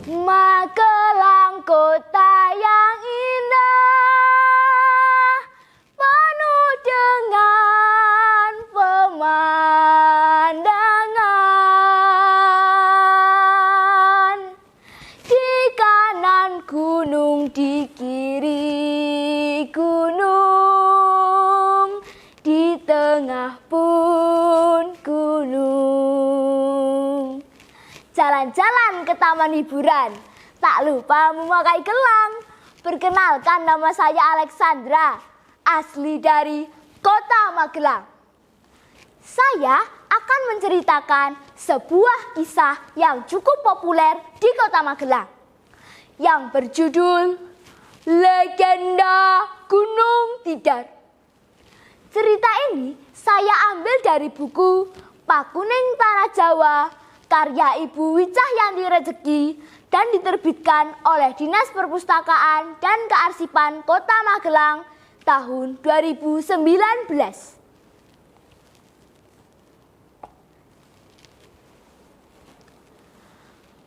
Magelang kota yang indah, penuh dengan pemandangan. Di kanan gunung, di kiri gunung, di tengah pun gunung. Jalan-jalan ke taman hiburan, tak lupa memakai gelang. Perkenalkan, nama saya Alexandra, asli dari Kota Magelang. Saya akan menceritakan sebuah kisah yang cukup populer di Kota Magelang, yang berjudul Legenda Gunung Tidar. Cerita ini saya ambil dari buku Pakuning Tanah Jawa, karya Ibu Wicahyanti Rezeki, dan diterbitkan oleh Dinas Perpustakaan dan Kearsipan Kota Magelang tahun 2019.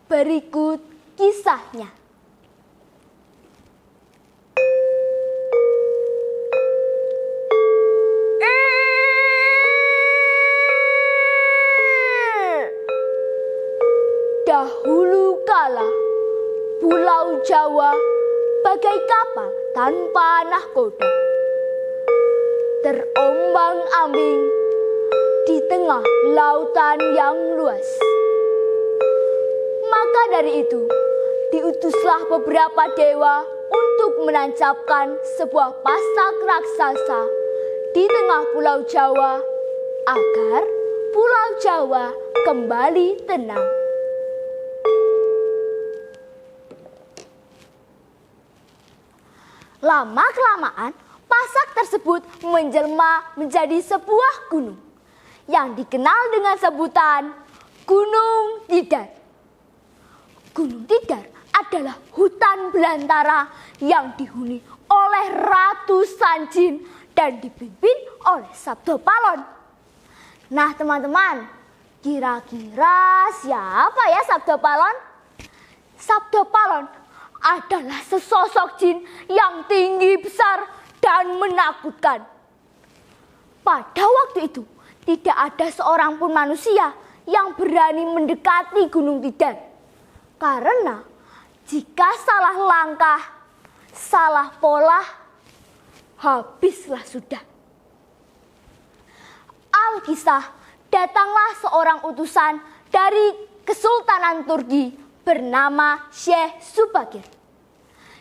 Berikut kisahnya. Dahulu kala, Pulau Jawa bagai kapal tanpa nahkoda, terombang-ambing di tengah lautan yang luas. Maka dari itu, diutuslah beberapa dewa untuk menancapkan sebuah pasak raksasa di tengah Pulau Jawa agar Pulau Jawa kembali tenang. Lama-kelamaan, pasak tersebut menjelma menjadi sebuah gunung yang dikenal dengan sebutan Gunung Tidar. Gunung Tidar adalah hutan belantara yang dihuni oleh ratusan jin dan dipimpin oleh Sabdo Palon. Nah teman-teman, kira-kira siapa ya Sabdo Palon? Sabdo Palon adalah sesosok jin yang tinggi besar dan menakutkan. Pada waktu itu, tidak ada seorang pun manusia yang berani mendekati Gunung Tidar. Karena jika salah langkah, salah pola, habislah sudah. Alkisah, datanglah seorang utusan dari Kesultanan Turki bernama Syekh Subakir.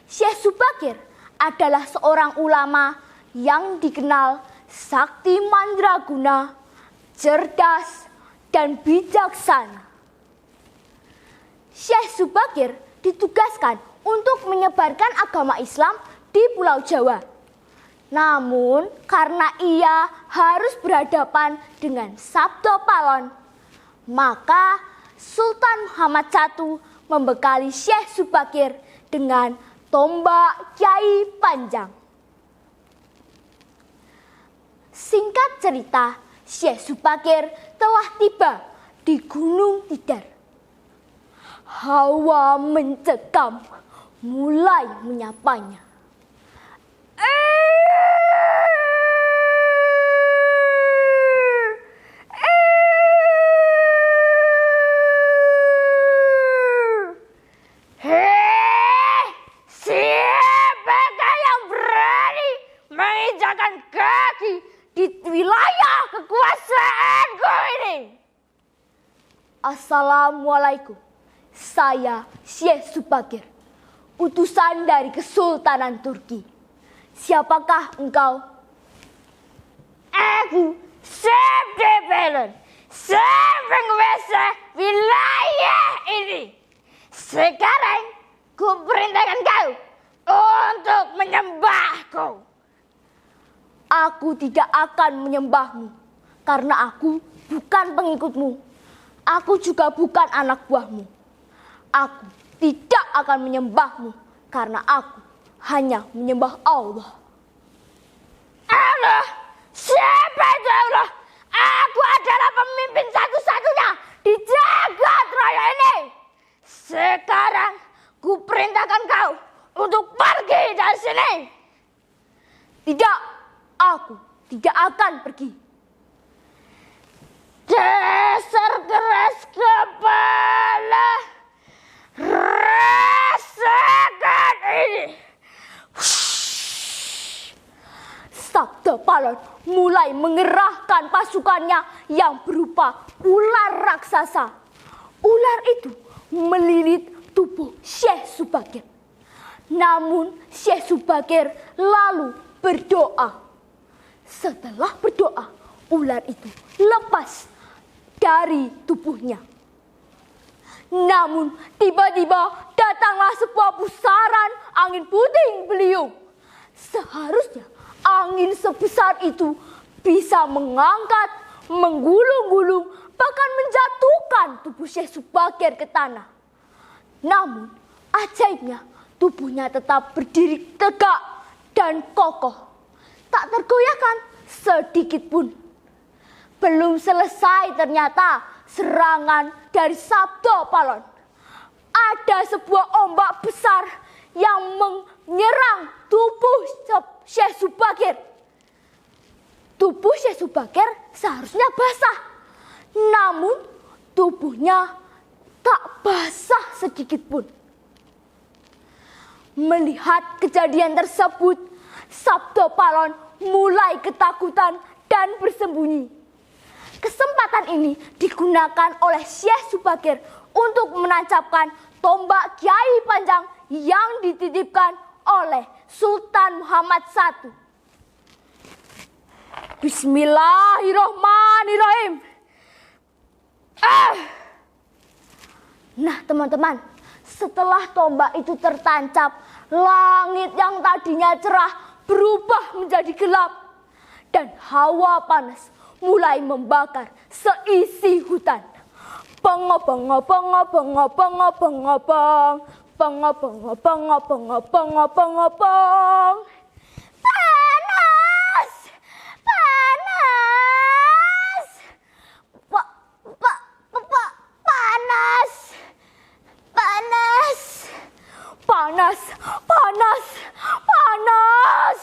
Syekh Subakir adalah seorang ulama yang dikenal sakti mandraguna, cerdas, dan bijaksana. Syekh Subakir ditugaskan untuk menyebarkan agama Islam di Pulau Jawa. Namun karena ia harus berhadapan dengan Sabdo Palon, maka Sultan Muhammad I membekali Syekh Subakir dengan tombak Kiai Panjang. Singkat cerita, Syekh Subakir telah tiba di Gunung Tidar. Hawa mencekam mulai menyapanya. Siapakah yang berani menginjakkan kaki di wilayah kekuasaanku ini? Assalamualaikum. Saya Syekh Subakir, utusan dari Kesultanan Turki. Siapakah engkau? Aku Sabdo Palon, sang penguasa wilayah ini. Sekarang ku perintahkan kau untuk menyembahku. Aku tidak akan menyembahmu, karena aku bukan pengikutmu. Aku juga bukan anak buahmu. Aku tidak akan menyembahmu, karena aku hanya menyembah Allah. Allah? Siapa itu Allah? Aku adalah pemimpin satu-satunya di jagat raya ini. Sekarang untuk pergi dari sini. Tidak, aku tidak akan pergi. Dasar keras kepala. Rasakan ini. Sabda Palon mulai mengerahkan pasukannya yang berupa ular raksasa. Ular itu melilit tubuh Syekh Subakir. Namun Syekh Subakir lalu berdoa. Setelah berdoa, ular itu lepas dari tubuhnya. Namun tiba-tiba datanglah sebuah pusaran angin puting beliung. Seharusnya angin sebesar itu bisa mengangkat, menggulung-gulung, bahkan menjatuhkan tubuh Syekh Subakir ke tanah. Namun ajaibnya tubuhnya tetap berdiri tegak dan kokoh. Tak tergoyahkan sedikit pun. Belum selesai ternyata serangan dari Sabda Palon. Ada sebuah ombak besar yang menyerang tubuh Syekh Subakir. Tubuh Syekh Subakir seharusnya basah. Namun tubuhnya tak basah sedikit pun. Melihat kejadian tersebut, Sabda Palon mulai ketakutan dan bersembunyi. Kesempatan ini digunakan oleh Syekh Subakir untuk menancapkan tombak Kiai Panjang yang dititipkan oleh Sultan Muhammad I. Bismillahirrahmanirrahim. Nah teman-teman, setelah tombak itu tertancap, langit yang tadinya cerah berubah menjadi gelap. Dan hawa panas mulai membakar seisi hutan. Pengobong-obong-obong-obong-obong-obong. Pengobong-obong-obong-obong-obong-obong. Panas! Panas! Panas! Panas! Panas! Panas! Panas!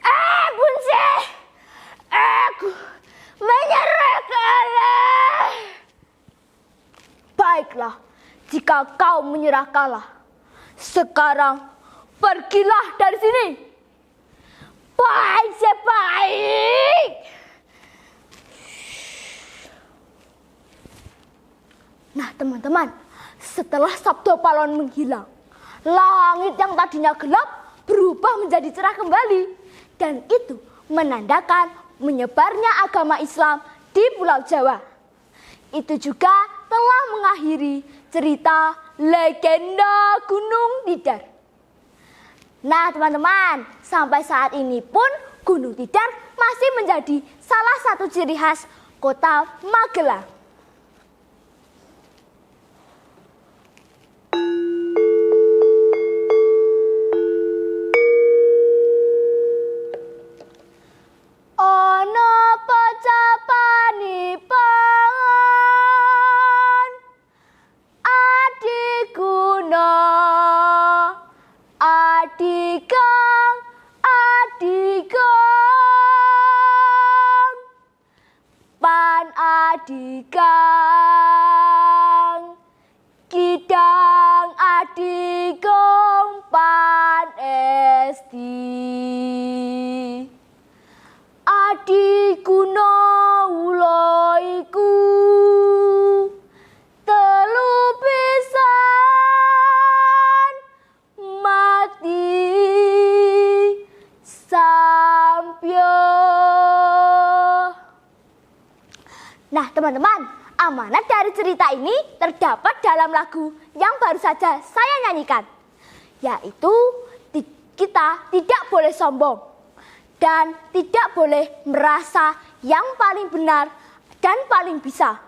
Ampun Syekh! Aku menyerah kalah. Baiklah, jika kau menyerah kalah, sekarang pergilah dari sini. Baik, Syekh, baik. Nah teman-teman, setelah Sabda Palon menghilang, langit yang tadinya gelap berubah menjadi cerah kembali. Dan itu menandakan menyebarnya agama Islam di Pulau Jawa. Itu juga telah mengakhiri cerita legenda Gunung Tidar. Nah teman-teman, sampai saat ini pun Gunung Tidar masih menjadi salah satu ciri khas kota Magelang. Ono pocapanipun adikuna adikang adikang pan adikang kidang adikang pan esti adikuna ula iku telu pisan mati sampyo. Nah teman-teman, amanat dari cerita ini terdapat dalam lagu yang baru saja saya nyanyikan, yaitu kita tidak boleh sombong dan tidak boleh merasa yang paling benar dan paling bisa.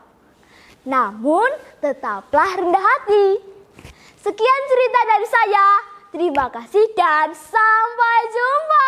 Namun tetaplah rendah hati. Sekian cerita dari saya. Terima kasih dan sampai jumpa.